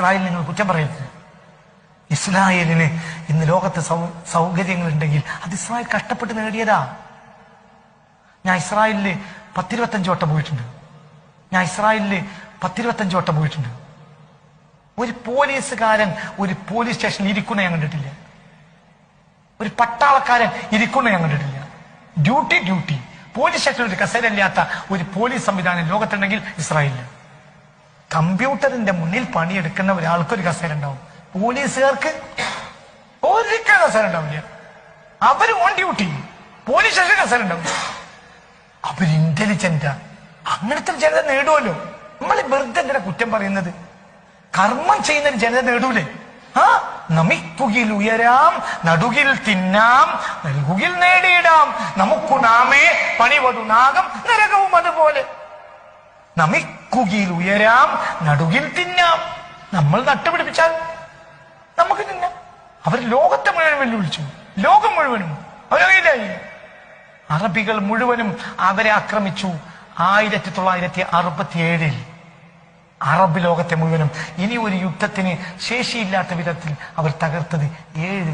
Israel നിങ്ങൾ കുറ്റം പറയരുത്. ഇസ്രായേലിന് ഇന്ന് ലോകത്ത് സൗകര്യങ്ങൾ ഉണ്ടെങ്കിൽ അത് ഇസ്രായേൽ കഷ്ടപ്പെട്ട് നേടിയതാ. ഞാൻ ഇസ്രായേലില് 10-25 വട്ടം പോയിട്ടുണ്ട്. ഒരു പോലീസുകാരൻ ഒരു പോലീസ് സ്റ്റേഷനിൽ ഇരിക്കുന്ന ഞാൻ കണ്ടിട്ടില്ല. ഒരു പട്ടാളക്കാരൻ ഇരിക്കുന്ന ഞാൻ കണ്ടിട്ടില്ല. ഡ്യൂട്ടി പോലീസ് സ്റ്റേഷനിൽ ഒരു കസേരയില്ലാത്ത ഒരു പോലീസ് സംവിധാനം ലോകത്തുണ്ടെങ്കിൽ ഇസ്രായേലിൽ. കമ്പ്യൂട്ടറിന്റെ മുന്നിൽ പണിയെടുക്കുന്ന ഒരാൾക്കൊരു കസേര ഉണ്ടാവും, പോലീസുകാർക്ക് ഒരിക്കൽ കസേര ഉണ്ടാവില്ല. അവര് ഓൺ ഡ്യൂട്ടി, പോലീസ് സ്റ്റേഷൻ കസേര ഉണ്ടാവും. അവര് ഇന്റലിജന്റാ. അങ്ങനത്തെ ജനത നേടുമല്ലോ. നമ്മൾ വെറുതെ എന്തിനാ കുറ്റം പറയുന്നത്? കർമ്മം ചെയ്യുന്ന ജനത നേടൂലേ? നമിക്കുകിൽ ഉയരാം, നടുകിൽ തിന്നാം, നൽകുകിൽ നേടിയിടാം, നമുക്കു നാമേ പണിവതുനാകം നരകവും അതുപോലെ. നമിക്കുകിൽ ഉയരാം, നടുകിൽ തിന്നാം. നമ്മൾ നട്ടുപിടിപ്പിച്ചാൽ നമുക്ക് തിന്നാം. അവർ ലോകത്തെ മുഴുവൻ വെല്ലുവിളിച്ചു, ലോകം മുഴുവനും അവരറിയില്ലായി. അറബികൾ മുഴുവനും അവരെ ആക്രമിച്ചു. 1967 അറബ് ലോകത്തെ മുഴുവനും. ഇനി ഒരു യുദ്ധത്തിന് ശേഷിയില്ലാത്ത വിധത്തിൽ അവർ തകർത്തത് 7